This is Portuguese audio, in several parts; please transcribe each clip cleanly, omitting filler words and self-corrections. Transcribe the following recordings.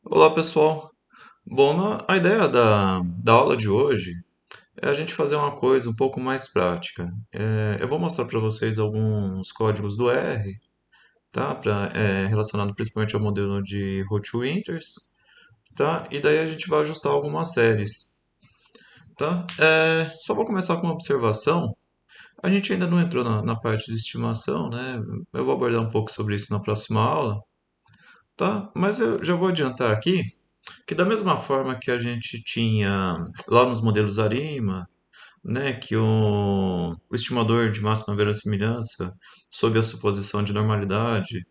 Olá pessoal, bom, a ideia da aula de hoje é a gente fazer uma coisa um pouco mais prática. Eu vou mostrar para vocês alguns códigos do R, tá? Relacionado principalmente ao modelo de Hot-Winters, tá? E daí a gente vai ajustar algumas séries, tá? Só vou começar com uma observação. A gente ainda não entrou na parte de estimação, né? Eu vou abordar um pouco sobre isso na próxima aula, tá? Mas eu já vou adiantar aqui que da mesma forma que a gente tinha lá nos modelos ARIMA, né, que o estimador de máxima verossimilhança, sob a suposição de normalidade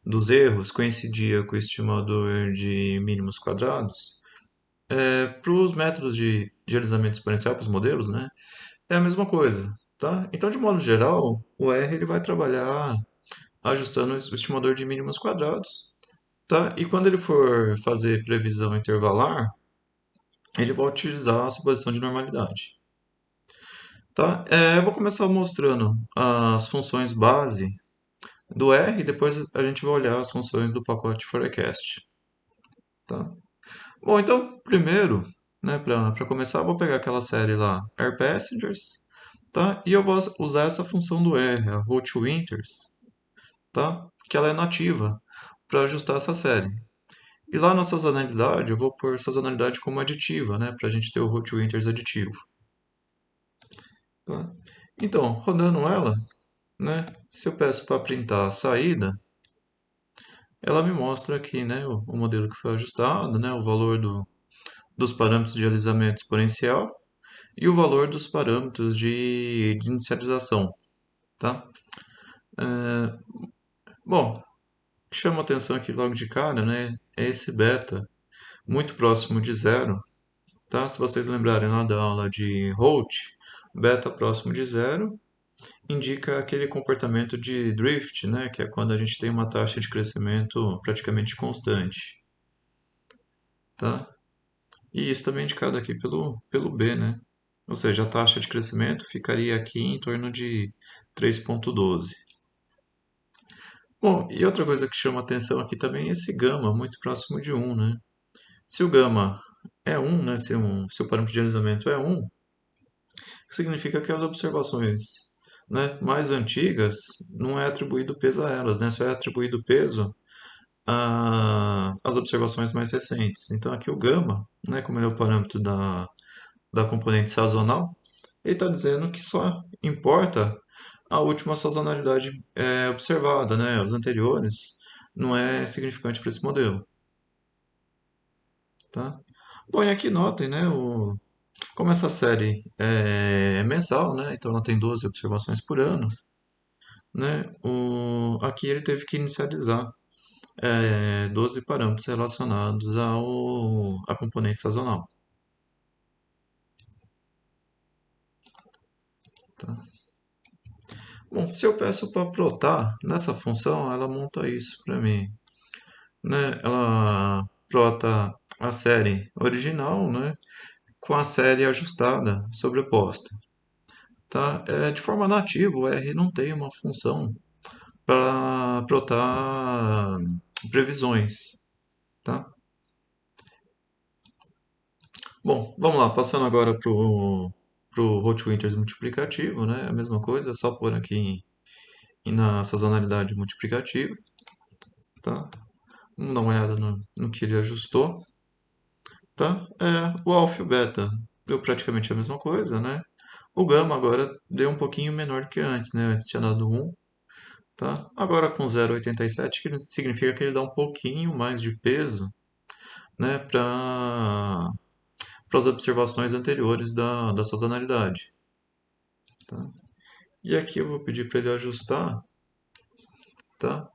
dos erros, coincidia com o estimador de mínimos quadrados, para os métodos de alisamento exponencial, para os modelos, né, é a mesma coisa. Tá? Então, de modo geral, o R ele vai trabalhar ajustando o estimador de mínimos quadrados. Tá? E quando ele for fazer previsão intervalar, ele vai utilizar a suposição de normalidade. Tá? Eu vou começar mostrando as funções base do R e depois a gente vai olhar as funções do pacote forecast. Tá? Bom, então, primeiro, né, para começar, eu vou pegar aquela série lá, Air Passengers, tá? E eu vou usar essa função do R, a Hot-Winters, tá? Que ela é nativa para ajustar essa série. E lá na sazonalidade, eu vou pôr sazonalidade como aditiva, né, para a gente ter o Hot-Winters aditivo. Tá? Então, rodando ela, né, se eu peço para printar a saída, ela me mostra aqui, né, o modelo que foi ajustado, né, o valor dos parâmetros de alisamento exponencial e o valor dos parâmetros de inicialização, tá? É, bom, o que chama atenção aqui logo de cara, né, é esse beta muito próximo de zero, tá? Se vocês lembrarem lá da aula de Holt, beta próximo de zero indica aquele comportamento de drift, né, que é quando a gente tem uma taxa de crescimento praticamente constante, tá? E isso também é indicado aqui pelo B, né? Ou seja, a taxa de crescimento ficaria aqui em torno de 3,12. Bom, e outra coisa que chama atenção aqui também é esse gama, muito próximo de 1, né? Se o gama é 1, né, se o parâmetro de alisamento é 1, significa que as observações, né, mais antigas não é atribuído peso a elas, né? Só é atribuído peso às observações mais recentes. Então aqui o gama, né, como ele é o parâmetro da componente sazonal, ele está dizendo que só importa a última sazonalidade observada, né? As anteriores não é significante para esse modelo, tá? Bom, e aqui notem, né, como essa série é mensal, né? Então ela tem 12 observações por ano, né? Aqui ele teve que inicializar 12 parâmetros relacionados à componente sazonal. Tá? Bom, se eu peço para plotar, nessa função ela monta isso para mim, né? Ela plota a série original, né? Com a série ajustada, sobreposta, tá? De forma nativa, o R não tem uma função para plotar previsões, tá? Bom, vamos lá, passando agora pro Hot-Winters multiplicativo, né? A mesma coisa, é só pôr aqui na sazonalidade multiplicativa, tá? Vamos dar uma olhada no que ele ajustou, tá? O alfa e o beta deu praticamente a mesma coisa, né? O gama agora deu um pouquinho menor do que antes, né? Antes tinha dado 1, tá? Agora com 0,87, que significa que ele dá um pouquinho mais de peso, né? Para as observações anteriores da sazonalidade, tá? E aqui eu vou pedir para ele ajustar, tá?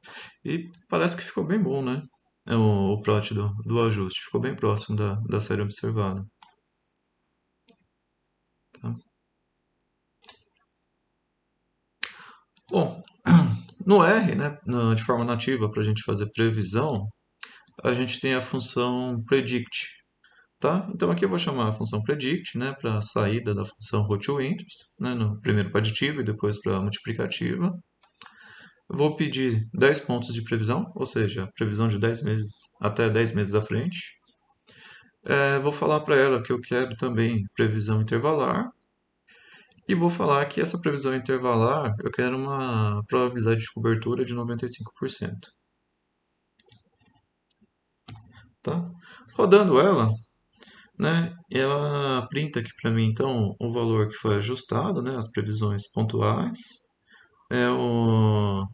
E parece que ficou bem bom, né? O plot do ajuste ficou bem próximo da série observada, tá? Bom, no R, né, de forma nativa, para a gente fazer previsão, a gente tem a função predict, tá? Então aqui eu vou chamar a função predict, né, para a saída da função Hot-Winters, né, no primeiro para aditiva e depois para multiplicativa. Vou pedir 10 pontos de previsão, ou seja, previsão de 10 meses até 10 meses à frente. Vou falar para ela que eu quero também previsão intervalar. E vou falar que essa previsão intervalar eu quero uma probabilidade de cobertura de 95%. Tá? Rodando ela, né, ela printa aqui para mim então o valor que foi ajustado, né, as previsões pontuais,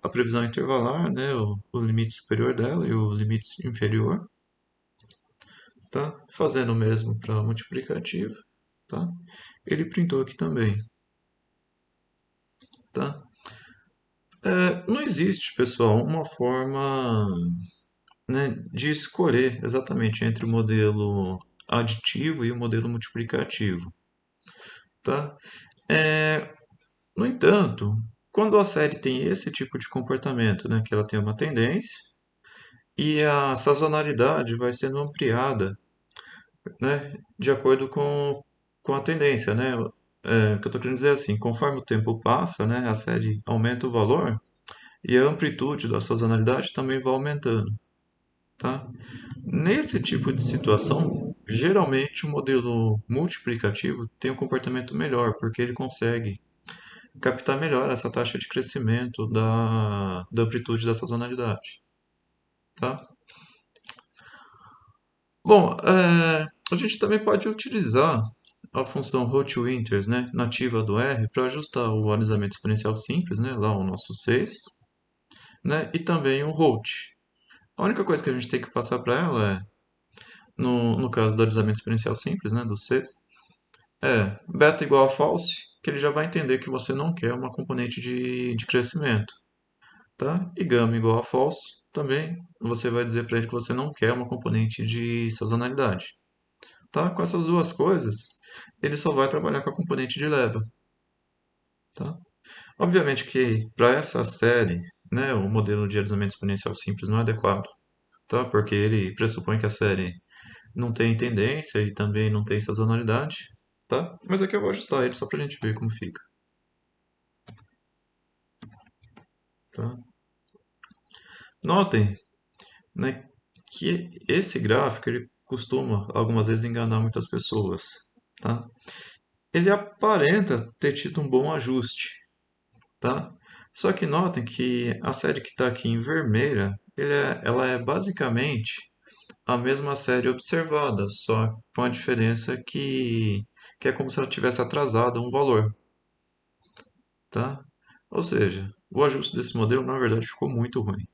a previsão intervalar, né, o limite superior dela e o limite inferior, tá? Fazendo o mesmo para multiplicativo, tá? Ele printou aqui também, tá? Não existe, pessoal, uma forma, né, de escolher exatamente entre o modelo aditivo e o modelo multiplicativo, tá? É, no entanto, quando a série tem esse tipo de comportamento, né, que ela tem uma tendência e a sazonalidade vai sendo ampliada, né, de acordo com a tendência, né? O que eu estou querendo dizer é assim, conforme o tempo passa, né, a série aumenta o valor e a amplitude da sazonalidade também vai aumentando, tá? Nesse tipo de situação, geralmente o modelo multiplicativo tem um comportamento melhor, porque ele consegue captar melhor essa taxa de crescimento da amplitude da sazonalidade, tá? Bom, a gente também pode utilizar a função Hot-Winters, né, nativa do R, para ajustar o alisamento exponencial simples, né, lá o nosso 6, né, e também o Hot. A única coisa que a gente tem que passar para ela é, no caso do alisamento exponencial simples, né, do 6, beta igual a false, que ele já vai entender que você não quer uma componente de crescimento, tá? E gama igual a false, também você vai dizer para ele que você não quer uma componente de sazonalidade. Tá? Com essas duas coisas, ele só vai trabalhar com a componente de leva. Tá? Obviamente que para essa série, né, o modelo de alisamento exponencial simples não é adequado, tá? Porque ele pressupõe que a série não tem tendência e também não tem sazonalidade. Tá? Mas aqui eu vou ajustar ele só para a gente ver como fica. Tá? Notem, né, que esse gráfico ele costuma algumas vezes enganar muitas pessoas. Tá? Ele aparenta ter tido um bom ajuste, tá? Só que notem que a série que está aqui em vermelha, ela é basicamente a mesma série observada, só com a diferença que é como se ela tivesse atrasado um valor, tá? Ou seja, o ajuste desse modelo, na verdade, ficou muito ruim,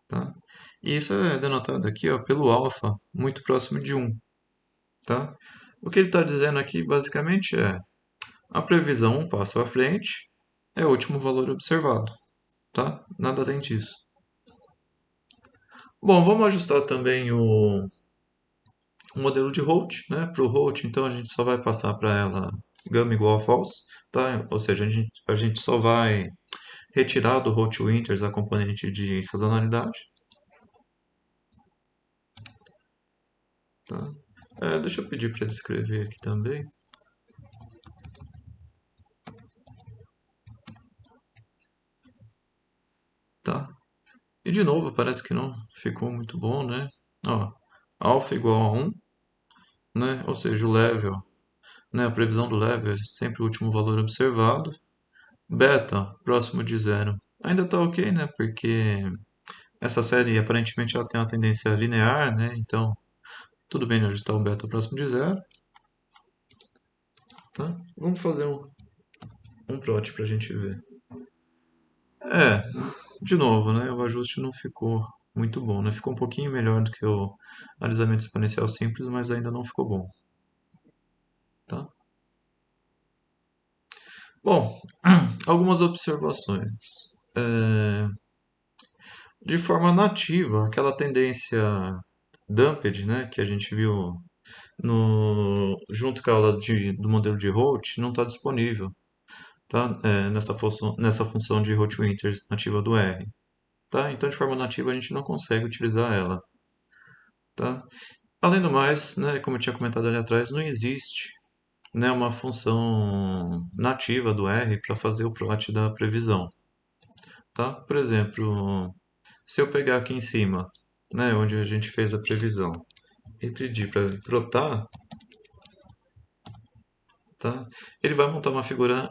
tá? E isso é denotado aqui, ó, pelo alfa muito próximo de 1, tá? O que ele está dizendo aqui, basicamente, é a previsão um passo à frente é o último valor observado, tá? Nada além disso. Bom, vamos ajustar também o modelo de Holt, né? Para o Holt, então a gente só vai passar para ela gama igual a false, tá? Ou seja, a gente só vai retirar do Holt Winters a componente de sazonalidade, tá? Deixa eu pedir para ele escrever aqui também, tá? E de novo, parece que não ficou muito bom, né? Ó, alfa igual a 1, né? Ou seja, o level, né? A previsão do level é sempre o último valor observado. Beta, próximo de zero. Ainda tá ok, né? Porque essa série aparentemente ela tem uma tendência linear, né? Então, tudo bem ajustar o beta próximo de zero, tá? Vamos fazer um plot para a gente ver. É, de novo, né? O ajuste não ficou muito bom, né? Ficou um pouquinho melhor do que o alisamento exponencial simples, mas ainda não ficou bom, tá? Bom, algumas observações. É, de forma nativa, aquela tendência dumped, né, que a gente viu junto com a aula do modelo de Holt, não está disponível, tá? Nessa função de Hot-Winters nativa do R, tá? Então, de forma nativa, a gente não consegue utilizar ela, tá? Além do mais, né, como eu tinha comentado ali atrás, não existe, né, uma função nativa do R para fazer o plot da previsão, tá? Por exemplo, se eu pegar aqui em cima, né, onde a gente fez a previsão, e pedir para brotar, tá? Ele vai montar uma figura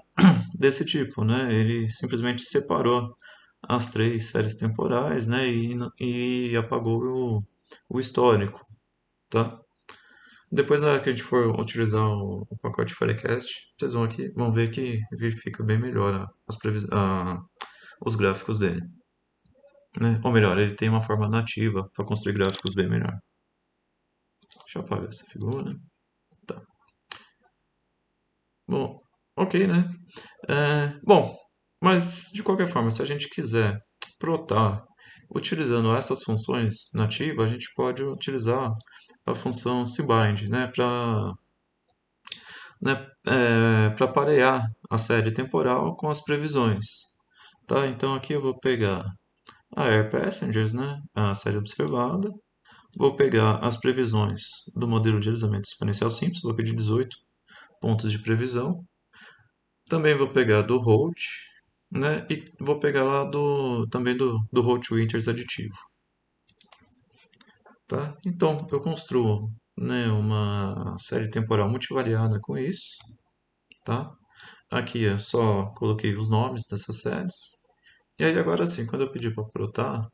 desse tipo, né? Ele simplesmente separou as três séries temporais, né? E apagou o histórico, tá? Depois, na hora que a gente for utilizar o pacote Firecast, vocês vão ver que verifica bem melhor os gráficos dele, né? Ou melhor, ele tem uma forma nativa para construir gráficos bem melhor. Deixa eu apagar essa figura. Tá. Bom, ok, né? Bom, mas de qualquer forma, se a gente quiser plotar utilizando essas funções nativas, a gente pode utilizar a função cbind, né, para parear a série temporal com as previsões. Tá? Então aqui eu vou pegar a Air Passengers, né, a série observada, vou pegar as previsões do modelo de alisamento exponencial simples, vou pedir 18 pontos de previsão. Também vou pegar do Holt, né? E vou pegar lá também do Holt Winters aditivo, tá? Então, eu construo, né, uma série temporal multivariada com isso, tá? Aqui eu só coloquei os nomes dessas séries. E aí agora sim, quando eu pedir para plotar,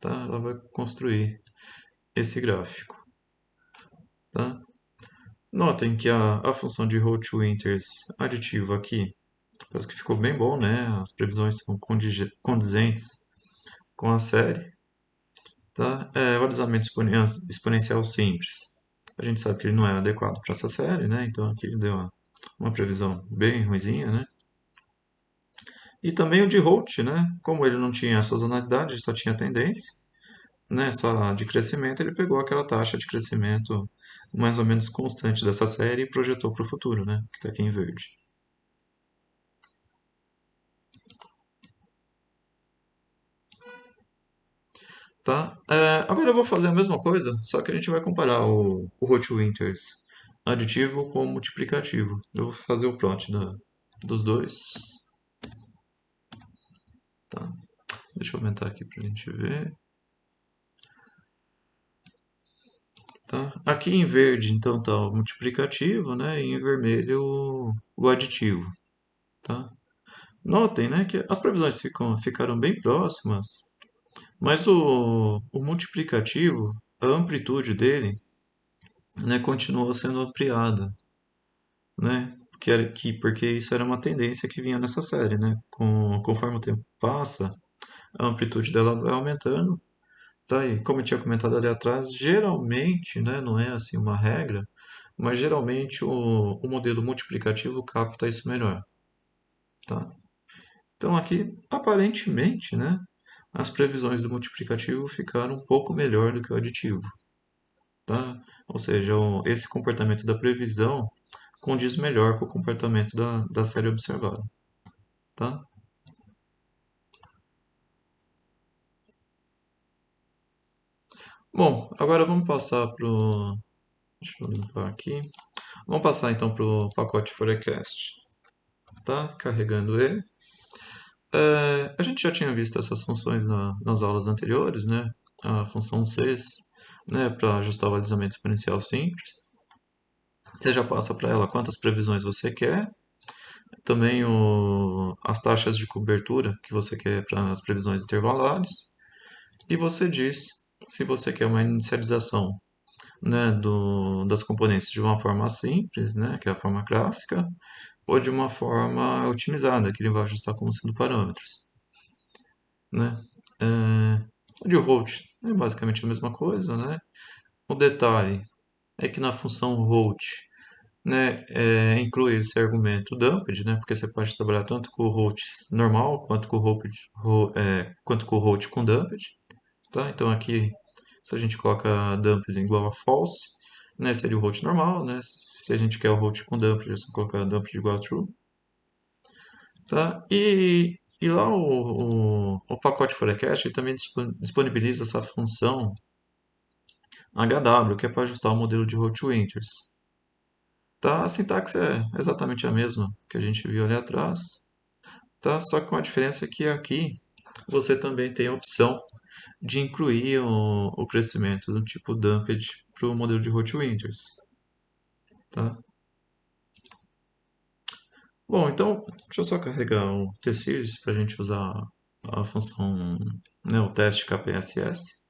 tá? Ela vai construir esse gráfico, tá? Notem que a função de Holt Winters aditivo aqui, parece que ficou bem bom, né? As previsões são condizentes com a série, tá? O alisamento exponencial simples. A gente sabe que ele não é adequado para essa série, né? Então aqui ele deu uma previsão bem ruinzinha, né? E também o de Holt, né? Como ele não tinha sazonalidade, ele só tinha tendência, né? Só de crescimento, ele pegou aquela taxa de crescimento mais ou menos constante dessa série e projetou para o futuro, né? Que está aqui em verde. Tá? Agora eu vou fazer a mesma coisa, só que a gente vai comparar o Hot Winters aditivo com o multiplicativo. Eu vou fazer o plot dos dois. Tá? Deixa eu aumentar aqui para a gente ver. Tá? Aqui em verde, então, tá o multiplicativo, né? E em vermelho o aditivo. Tá? Notem, né, que as previsões ficaram bem próximas, mas o multiplicativo, a amplitude dele, né, continuou sendo ampliada, né? Porque isso era uma tendência que vinha nessa série, né? Conforme o tempo passa, a amplitude dela vai aumentando, tá? E como eu tinha comentado ali atrás, geralmente, né, não é assim uma regra, mas geralmente o modelo multiplicativo capta isso melhor, tá? Então aqui, aparentemente, né, as previsões do multiplicativo ficaram um pouco melhor do que o aditivo, tá? Ou seja, esse comportamento da previsão condiz melhor com o comportamento da série observada, tá? Bom, agora vamos passar pro. Deixa eu limpar aqui. Vamos passar então pro pacote Forecast, tá? Carregando ele. A gente já tinha visto essas funções nas aulas anteriores, né? A função Cs, né? Para ajustar o alisamento exponencial simples. Você já passa para ela quantas previsões você quer. Também as taxas de cobertura que você quer para as previsões intervalares. E você diz se você quer uma inicialização, né, das componentes de uma forma simples, né, que é a forma clássica, ou de uma forma otimizada, que ele vai ajustar como sendo parâmetros, né? O de Holt é basicamente a mesma coisa, né? O detalhe é que na função Holt, né, inclui esse argumento dumped, né, porque você pode trabalhar tanto com o Holt normal quanto com o quanto com o Holt com dumped, tá? Então aqui, se a gente coloca dumped igual a false, né, seria o Holt normal, né? Se a gente quer o Holt com dumped, é só colocar dumped igual a true, tá? E lá o pacote Forecast ele também disponibiliza essa função HW, que é para ajustar o modelo de Holt Winters. Tá? A sintaxe é exatamente a mesma que a gente viu ali atrás, tá? Só que com a diferença que aqui você também tem a opção de incluir o crescimento do tipo Dumped para o modelo de Hot Winters, tá? Bom, então, deixa eu só carregar o T-Series para a gente usar a função, né, o teste KPSS.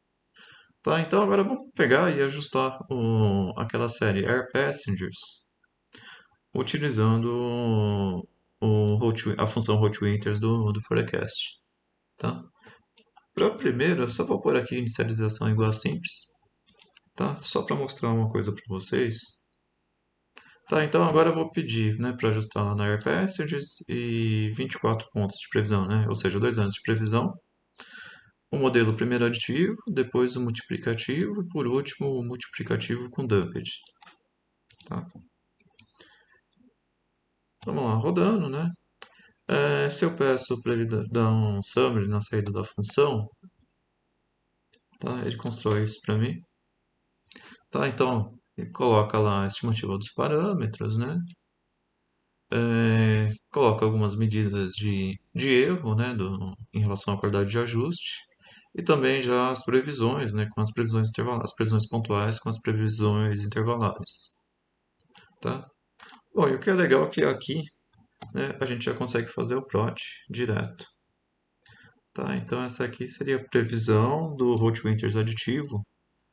Tá, então agora vamos pegar e ajustar aquela série Air Passengers utilizando a função Hot Winters do Forecast. Tá? Para a primeira, eu só vou pôr aqui inicialização igual a simples, tá? Só para mostrar uma coisa para vocês. Tá, então agora eu vou pedir, né, para ajustar lá na Air Passengers e 24 pontos de previsão, né? Ou seja, 2 anos de previsão. O modelo primeiro aditivo, depois o multiplicativo e por último o multiplicativo com dumped. Tá? Vamos lá, rodando, né? Se eu peço para ele dar um summary na saída da função, tá? Ele constrói isso para mim. Tá, então, ele coloca lá a estimativa dos parâmetros, né? Coloca algumas medidas de erro, né, em relação à qualidade de ajuste, e também já as previsões, né, com as previsões intervalares, as previsões pontuais com as previsões intervalares, tá? Bom, e o que é legal é que aqui, né, a gente já consegue fazer o plot direto, tá? Então essa aqui seria a previsão do Hot Winters aditivo,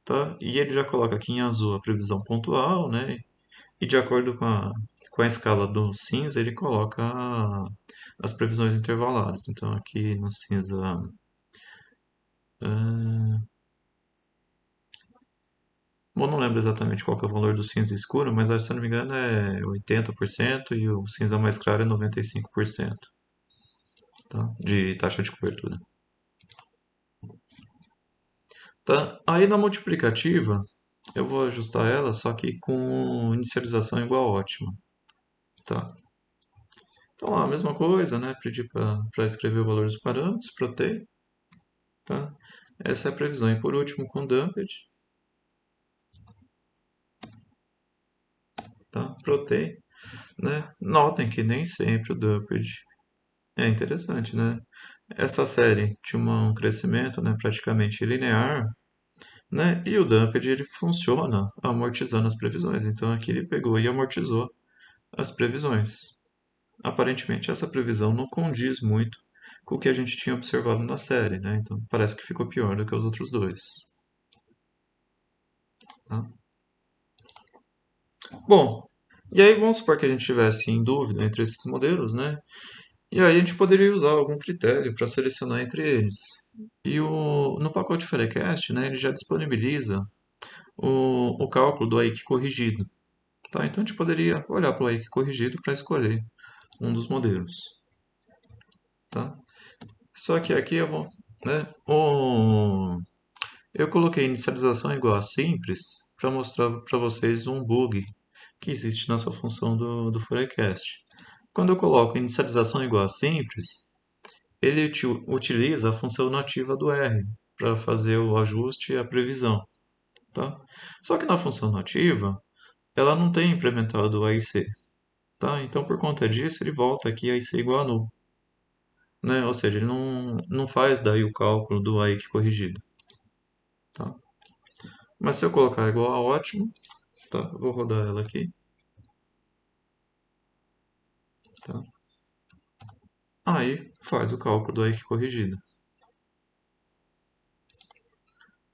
tá? E ele já coloca aqui em azul a previsão pontual, né? E de acordo com a escala do cinza, ele coloca as previsões intervalares. Então aqui no cinza, ah, bom, não lembro exatamente qual que é o valor do cinza escuro, mas se eu não me engano é 80% e o cinza mais claro é 95%, tá? De taxa de cobertura. Tá? Aí na multiplicativa, eu vou ajustar ela, só que com inicialização igual a ótima, tá? Então, a mesma coisa, né? Pedir para escrever o valor dos parâmetros, protei, tá? Essa é a previsão. E por último, com dumped, tá? Protei, né? Notem que nem sempre o dumped é interessante, né? Essa série tinha um crescimento, né, praticamente linear, né? E o dumped ele funciona amortizando as previsões. Então aqui ele pegou e amortizou as previsões. Aparentemente essa previsão não condiz muito com o que a gente tinha observado na série, né? Então parece que ficou pior do que os outros dois, tá? Bom, e aí vamos supor que a gente tivesse em dúvida entre esses modelos, né? E aí a gente poderia usar algum critério para selecionar entre eles. No pacote Forecast, né, ele já disponibiliza o cálculo do AIC corrigido. Tá? Então a gente poderia olhar para o AIC corrigido para escolher um dos modelos. Tá? Só que aqui eu vou, né, eu coloquei inicialização igual a simples para mostrar para vocês um bug que existe nessa função do Forecast. Quando eu coloco inicialização igual a simples, ele utiliza a função nativa do R para fazer o ajuste e a previsão, tá? Só que na função nativa, ela não tem implementado o AIC, tá? Então, por conta disso, ele volta aqui AIC igual a null, né? Ou seja, ele não faz daí o cálculo do AIC corrigido, tá? Mas se eu colocar igual a ótimo, tá? Eu vou rodar ela aqui, tá? Aí faz o cálculo do AIC corrigido,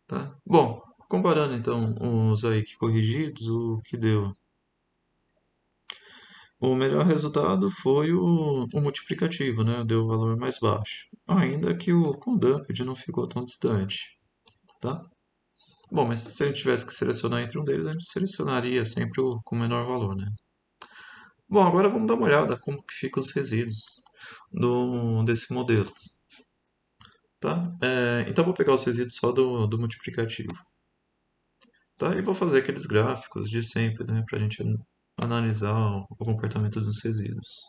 tá? Bom, comparando então os AIC corrigidos, o que deu? O melhor resultado foi o multiplicativo, né? Deu o valor mais baixo. Ainda que o com dumped não ficou tão distante, tá? Bom, mas se a gente tivesse que selecionar entre um deles, a gente selecionaria sempre o com menor valor, né? Bom, agora vamos dar uma olhada como que ficam os resíduos desse modelo, tá? Então vou pegar os resíduos só do multiplicativo, tá? E vou fazer aqueles gráficos de sempre, né? Para a gente analisar o comportamento dos resíduos.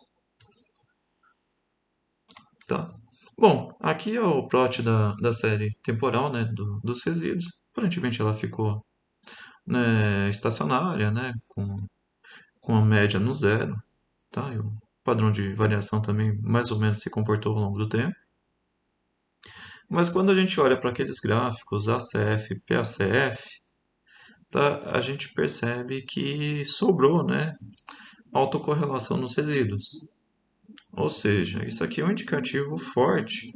Tá. Bom, aqui é o plot da série temporal, né, dos resíduos. Aparentemente ela ficou, né, estacionária, né, com a média no zero, tá? E o padrão de variação também mais ou menos se comportou ao longo do tempo. Mas quando a gente olha para aqueles gráficos ACF, PACF, tá, a gente percebe que sobrou, né, autocorrelação nos resíduos. Ou seja, isso aqui é um indicativo forte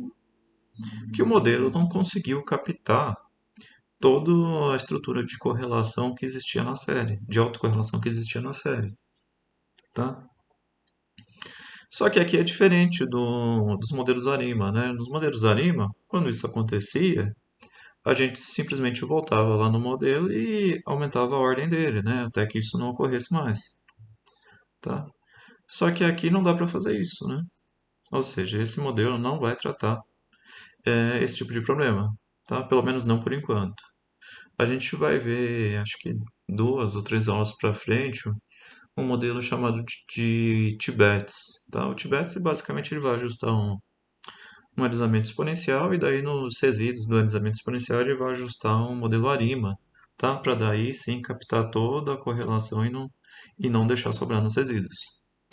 que o modelo não conseguiu captar toda a estrutura de correlação que existia na série, de autocorrelação que existia na série, tá? Só que aqui é diferente dos modelos ARIMA, né? Nos modelos ARIMA, quando isso acontecia, a gente simplesmente voltava lá no modelo e aumentava a ordem dele, né? Até que isso não ocorresse mais, tá? Só que aqui não dá para fazer isso, né? Ou seja, esse modelo não vai tratar esse tipo de problema, tá? Pelo menos não por enquanto. A gente vai ver, acho que 2 ou 3 aulas para frente, um modelo chamado de Tibets, tá? O Tibets basicamente ele vai ajustar um alisamento exponencial e daí nos resíduos do alisamento exponencial ele vai ajustar um modelo ARIMA, tá? Para daí sim captar toda a correlação e não deixar sobrar nos resíduos,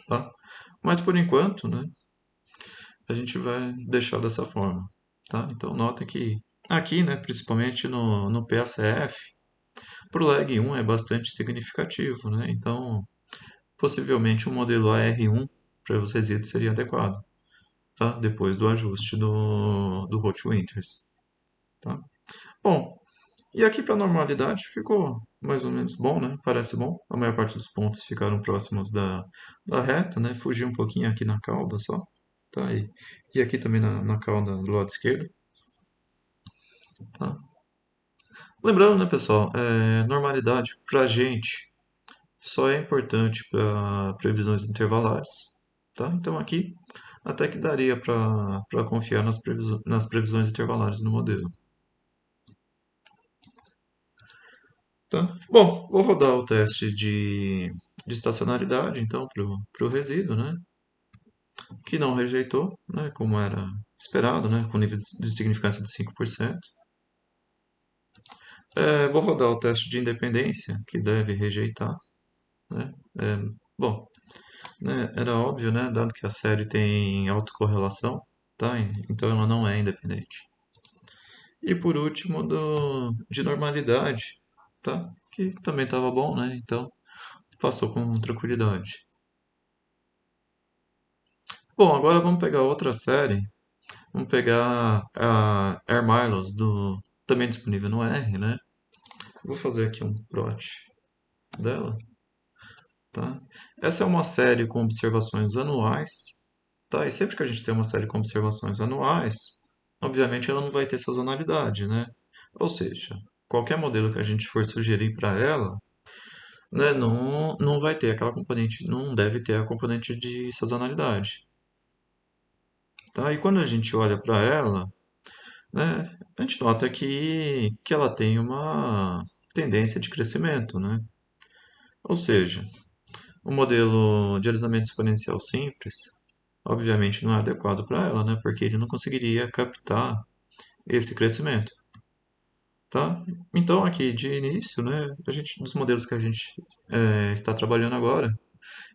tá? Mas por enquanto, né, a gente vai deixar dessa forma, tá? Então nota que aqui, né, principalmente no PACF, para o lag 1 é bastante significativo, né? Então possivelmente um modelo AR1 para os resíduos seria adequado, tá? Depois do ajuste do Hot Winters, tá? Bom, e aqui para a normalidade ficou mais ou menos bom, né? Parece bom. A maior parte dos pontos ficaram próximos da reta, né? Fugi um pouquinho aqui na cauda só, tá? E aqui também na cauda do lado esquerdo, tá? Lembrando, né, pessoal, normalidade para a gente só é importante para previsões intervalares, tá? Então aqui até que daria para confiar nas previsões intervalares no modelo. Tá? Bom, vou rodar o teste de estacionalidade, então, para o resíduo, né? Que não rejeitou, né? Como era esperado, né? Com nível de significância de 5%. Vou rodar o teste de independência, que deve rejeitar, né? É, bom, né? Era óbvio, né? Dado que a série tem autocorrelação, tá? Então ela não é independente. E por último, de normalidade, tá? Que também estava bom, né? Então passou com tranquilidade. Bom, agora vamos pegar outra série. Vamos pegar a Air Miles, também disponível no R, né? Vou fazer aqui um prot dela, tá? Essa é uma série com observações anuais, tá? E sempre que a gente tem uma série com observações anuais, obviamente ela não vai ter sazonalidade, né? Ou seja, qualquer modelo que a gente for sugerir para ela, né, não vai ter aquela componente, não deve ter a componente de sazonalidade, tá? E quando a gente olha para ela, né, a gente nota que ela tem uma tendência de crescimento, né? Ou seja, o modelo de alisamento exponencial simples, obviamente não é adequado para ela, né? Porque ele não conseguiria captar esse crescimento, tá? Então aqui de início, né, dos modelos que a gente está trabalhando agora,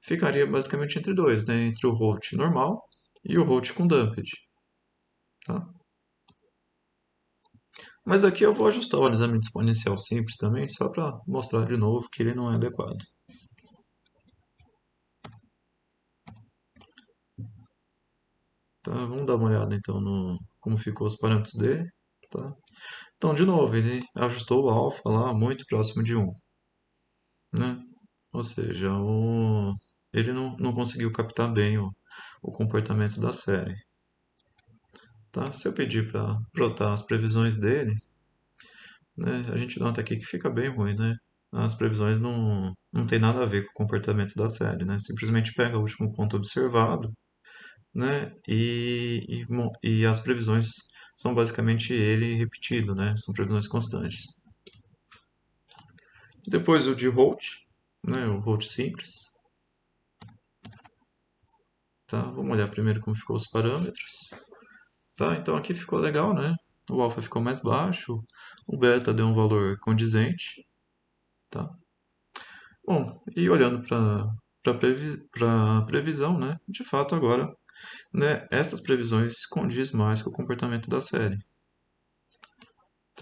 ficaria basicamente entre dois, né? Entre o Holt normal e o Holt com Dumped, tá? Mas aqui eu vou ajustar o alisamento exponencial simples também, só para mostrar de novo que ele não é adequado. Tá? Vamos dar uma olhada então no como ficou os parâmetros dele. Tá? Então, de novo, ele ajustou o alfa lá muito próximo de 1, né? Ou seja, ele não conseguiu captar bem o comportamento da série. Tá? Se eu pedir para brotar as previsões dele, né, a gente nota aqui que fica bem ruim, né? As previsões não tem nada a ver com o comportamento da série, né? Simplesmente pega o último ponto observado, né? E as previsões são basicamente ele repetido, né? São previsões constantes. Depois o de Holt, né? O Holt simples, tá? Vamos olhar primeiro como ficou os parâmetros, tá? Então aqui ficou legal, né? O alfa ficou mais baixo, o beta deu um valor condizente, tá? Bom, e olhando para a previsão, né? De fato agora, né? Essas previsões condiz mais com o comportamento da série.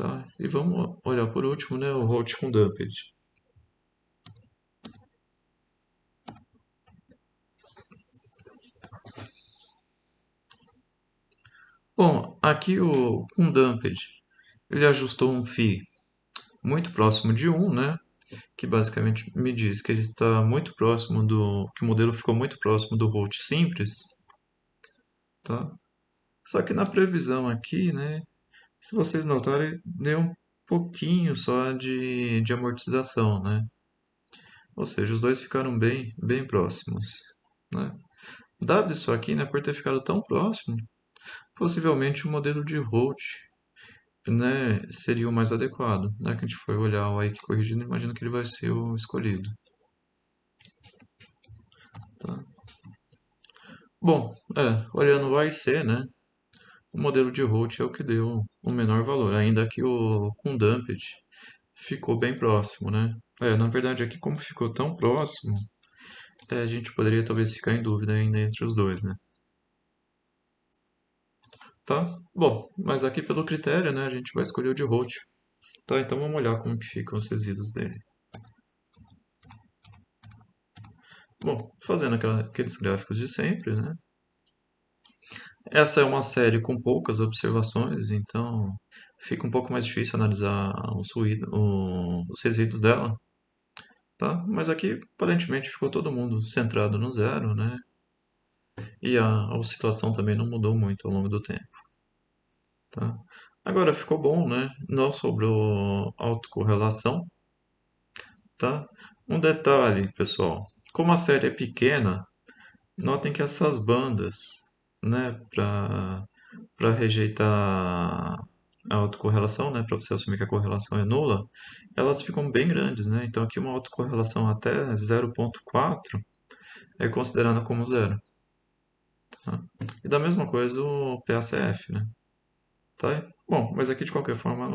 tá? E vamos olhar por último, né, o Holt com Dumped. Bom, aqui o com Dumped, ele ajustou um φ muito próximo de um, né? Que basicamente me diz que ele está muito próximo que o modelo ficou muito próximo do Holt simples, tá? Só que na previsão aqui, né, se vocês notarem, deu um pouquinho só de amortização, né? Ou seja, os dois ficaram bem próximos, né? Dado isso aqui, né, por ter ficado tão próximo, possivelmente o modelo de Holt, né, seria o mais adequado, né? Que a gente for olhar o Ike corrigido, imagino que ele vai ser o escolhido, tá? Bom, olhando o A e C, né, o modelo de Holt é o que deu o menor valor, ainda que o com Dumped ficou bem próximo, né? Na verdade, aqui como ficou tão próximo, a gente poderia talvez ficar em dúvida ainda entre os dois, né? Tá? Bom, mas aqui pelo critério, né, a gente vai escolher o de Holt. Tá, então vamos olhar como que ficam os resíduos dele. Bom, fazendo aqueles gráficos de sempre, né? Essa é uma série com poucas observações, então fica um pouco mais difícil analisar os resíduos dela, tá? Mas aqui aparentemente ficou todo mundo centrado no zero, né? E a oscilação também não mudou muito ao longo do tempo, tá? Agora ficou bom, né? Não sobrou autocorrelação, tá? Um detalhe, pessoal, como a série é pequena, notem que essas bandas, né, para rejeitar a autocorrelação, né, para você assumir que a correlação é nula, elas ficam bem grandes, né? Então aqui uma autocorrelação até 0,4 é considerada como zero, tá? E da mesma coisa o PACF, né? Tá? Bom, mas aqui de qualquer forma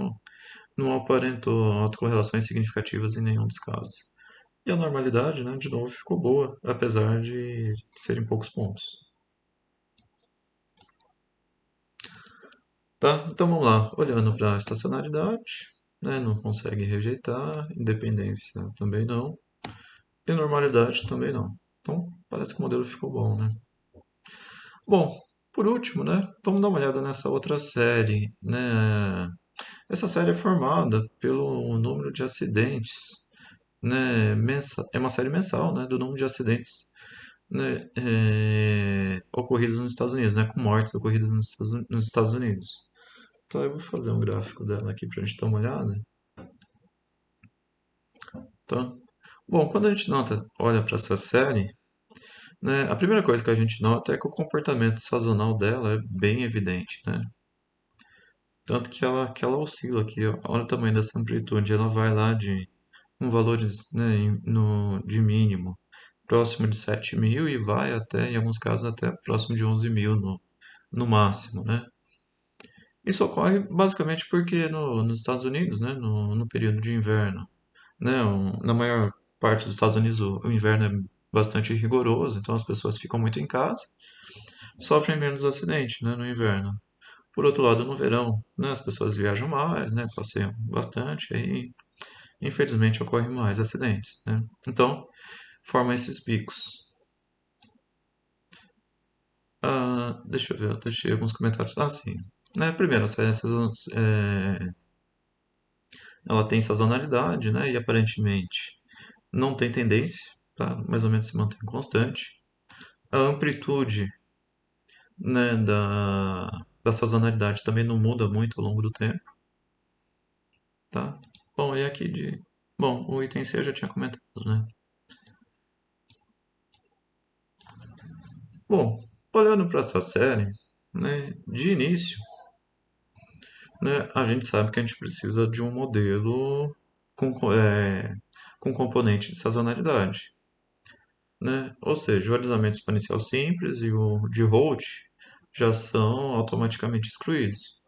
não aparentou autocorrelações significativas em nenhum dos casos. E a normalidade, né, de novo, ficou boa, apesar de serem poucos pontos. Tá? Então vamos lá. Olhando para a estacionalidade, né, não consegue rejeitar, independência também não, e normalidade também não. Então parece que o modelo ficou bom, né? Bom, por último, né, vamos dar uma olhada nessa outra série, né? Essa série é formada pelo número de acidentes, né, é uma série mensal, né, do número de acidentes, né, ocorridos nos Estados Unidos, né, com mortes ocorridas nos Estados Unidos. Então eu vou fazer um gráfico dela aqui para a gente dar uma olhada. Tá? Bom, quando a gente olha para essa série, né, a primeira coisa que a gente nota é que o comportamento sazonal dela é bem evidente, né? Tanto que ela oscila aqui, ó, olha o tamanho dessa amplitude, ela vai lá de com valores, né, de mínimo próximo de 7.000 e vai até, em alguns casos, até próximo de 11.000 no máximo, né? Isso ocorre basicamente porque nos Estados Unidos, né, no período de inverno, né, na maior parte dos Estados Unidos o inverno é bastante rigoroso, então as pessoas ficam muito em casa, sofrem menos acidente, né, no inverno. Por outro lado, no verão, né, as pessoas viajam mais, né, passeiam bastante, aí infelizmente ocorrem mais acidentes, né? Então, formam esses picos. Deixa eu ver, eu deixei alguns comentários. Sim. Né, primeiro, ela tem sazonalidade, né? E aparentemente não tem tendência, tá? Mais ou menos se mantém constante. A amplitude, né, da sazonalidade também não muda muito ao longo do tempo, tá? Bom, e aqui de... Bom, o item C eu já tinha comentado, né? Bom, olhando para essa série, né, de início, né, a gente sabe que a gente precisa de um modelo com componente de sazonalidade, né? Ou seja, o alisamento exponencial simples e o de Holt já são automaticamente excluídos,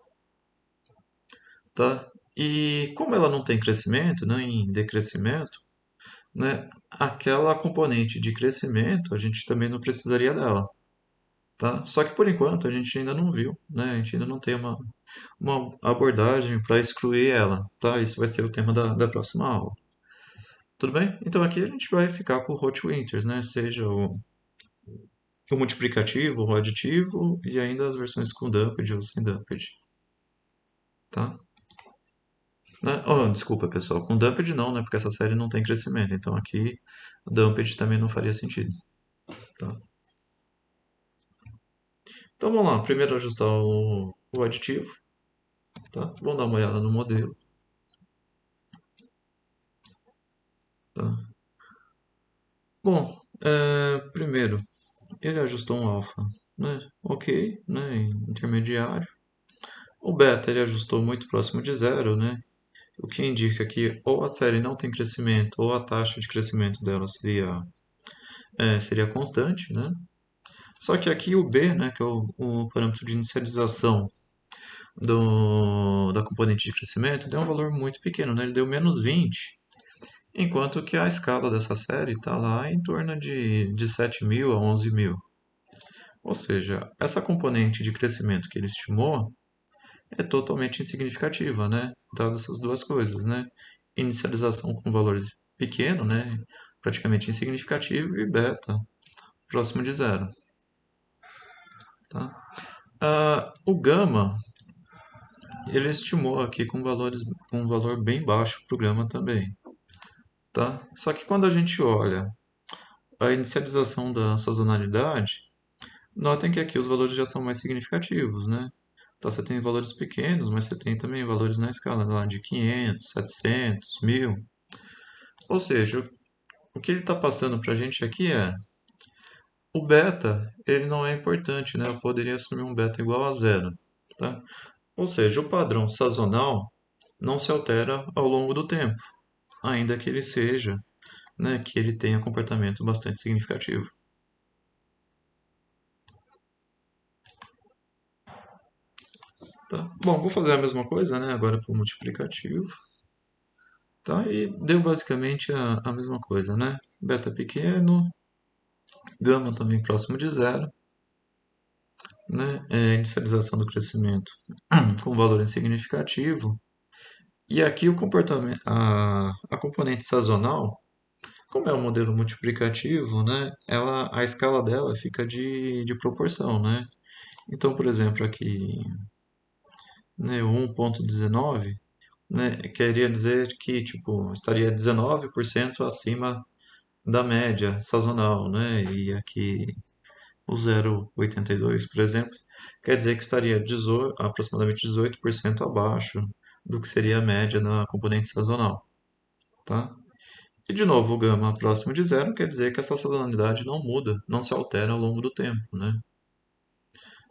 tá? E como ela não tem crescimento, né, em decrescimento, né, aquela componente de crescimento a gente também não precisaria dela, tá? Só que por enquanto a gente ainda não viu, né? A gente ainda não tem uma abordagem para excluir ela, tá? Isso vai ser o tema da próxima aula. Tudo bem? Então aqui a gente vai ficar com o hot winters, né? Seja o multiplicativo, o aditivo e ainda as versões com dumped ou sem dumped, tá? Né? Oh, desculpa, pessoal. Com dumped não, né? Porque essa série não tem crescimento. Então aqui dumped também não faria sentido, tá? Então vamos lá. Primeiro ajustar o aditivo, tá? Vamos dar uma olhada no modelo, tá? Bom, primeiro, ele ajustou um alfa, né? Ok, né? Intermediário. O beta ele ajustou muito próximo de zero, né? O que indica que ou a série não tem crescimento ou a taxa de crescimento dela seria constante, né? Só que aqui o B, né, que é o parâmetro de inicialização da componente de crescimento, deu um valor muito pequeno, né? Ele deu -20, enquanto que a escala dessa série está lá em torno de 7.000 a 11.000. Ou seja, essa componente de crescimento que ele estimou é totalmente insignificativa, né? Dadas essas duas coisas, né? Inicialização com valores pequeno, né? Praticamente insignificativo, e beta próximo de zero, tá? O gama ele estimou aqui com um valor bem baixo para o gama também, tá? Só que quando a gente olha a inicialização da sazonalidade, notem que aqui os valores já são mais significativos, né? Então você tem valores pequenos, mas você tem também valores na escala lá de 500, 700, 1000. Ou seja, o que ele está passando para a gente aqui é o beta, ele não é importante, né? Eu poderia assumir um beta igual a zero, tá? Ou seja, o padrão sazonal não se altera ao longo do tempo, ainda que ele seja, né, que ele tenha comportamento bastante significativo. Tá? Bom, vou fazer a mesma coisa, né, agora para o multiplicativo. Tá? E deu basicamente a mesma coisa, né? Beta pequeno, gama também próximo de zero, né? Inicialização do crescimento com valor insignificativo. E aqui o comportamento, a componente sazonal, como é um modelo multiplicativo, né? A escala dela fica de proporção, né? Então, por exemplo, aqui, né, o 1,19, né, queria dizer que tipo, estaria 19% acima da média sazonal, né? E aqui o 0,82, por exemplo, quer dizer que estaria aproximadamente 18% abaixo do que seria a média na componente sazonal, tá? E de novo, o gama próximo de zero quer dizer que essa sazonalidade não muda, não se altera ao longo do tempo, né?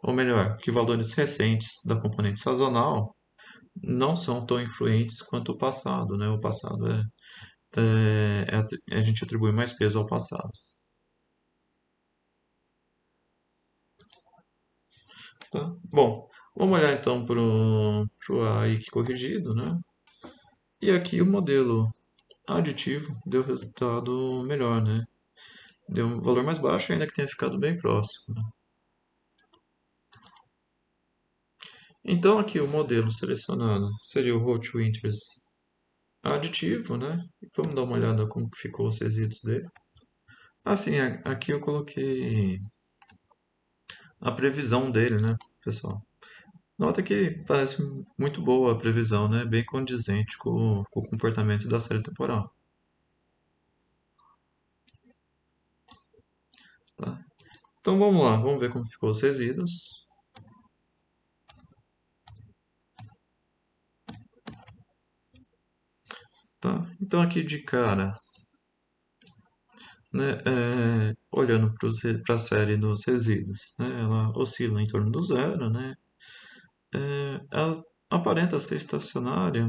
Ou melhor, que valores recentes da componente sazonal não são tão influentes quanto o passado, né? O passado a gente atribui mais peso ao passado. Tá? Bom, vamos olhar então para o AIC corrigido, né? E aqui o modelo aditivo deu resultado melhor, né? Deu um valor mais baixo, ainda que tenha ficado bem próximo, né? Então aqui o modelo selecionado seria o Hot Winters aditivo, né? Vamos dar uma olhada como que ficou os resíduos dele. Assim, aqui eu coloquei a previsão dele, né, pessoal? Nota que parece muito boa a previsão, né? Bem condizente com o comportamento da série temporal, tá? Então vamos lá, vamos ver como ficou os resíduos, tá? Então aqui de cara, né, olhando para a série dos resíduos, né, ela oscila em torno do zero, né? Ela aparenta ser estacionária,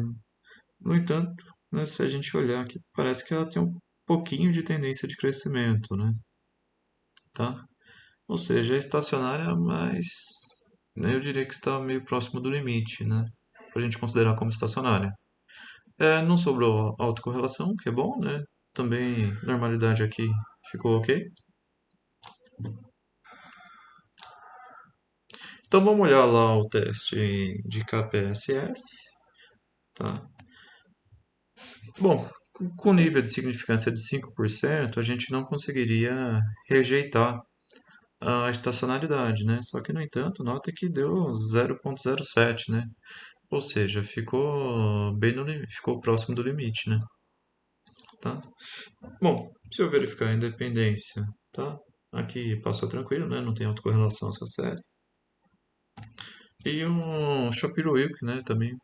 no entanto, né, se a gente olhar aqui, parece que ela tem um pouquinho de tendência de crescimento, né? Tá? Ou seja, é estacionária, mas né, eu diria que está meio próximo do limite, né? Para a gente considerar como estacionária. Não sobrou autocorrelação, que é bom, né? Também normalidade aqui ficou ok. Então vamos olhar lá o teste de KPSS, tá? Bom, com nível de significância de 5%, a gente não conseguiria rejeitar a estacionalidade, né? Só que, no entanto, nota que deu 0,07, né? Ou seja, ficou bem no limite, ficou próximo do limite, né? Tá? Bom, se eu verificar a independência, tá? Aqui passou tranquilo, né? Não tem autocorrelação essa série. E o Shapiro-Wilk, né? Também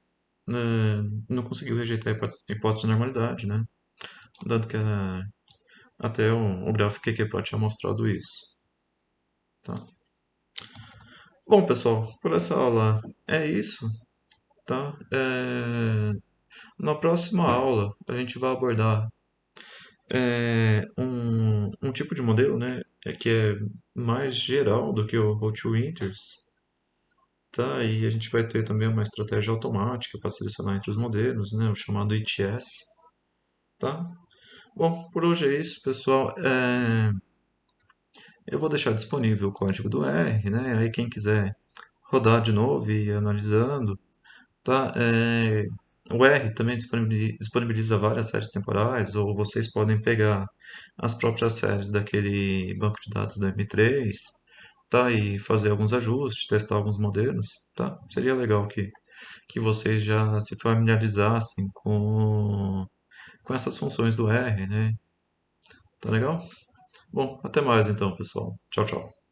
né, não conseguiu rejeitar a hipótese de normalidade, né? Dado que até o gráfico QQ tinha mostrado isso, tá? Bom, pessoal, por essa aula é isso, tá? Na próxima aula a gente vai abordar um tipo de modelo, né? Que é mais geral do que o Hot Winters, tá? E a gente vai ter também uma estratégia automática para selecionar entre os modelos, né? O chamado ETS, tá? Bom, por hoje é isso, pessoal. Eu vou deixar disponível o código do R, né? Aí quem quiser rodar de novo e ir analisando, tá? O R também disponibiliza várias séries temporais, ou vocês podem pegar as próprias séries daquele banco de dados da M3, tá? E fazer alguns ajustes, testar alguns modelos, tá? Seria legal que vocês já se familiarizassem com essas funções do R, né? Tá legal? Bom, até mais então, pessoal. Tchau, tchau.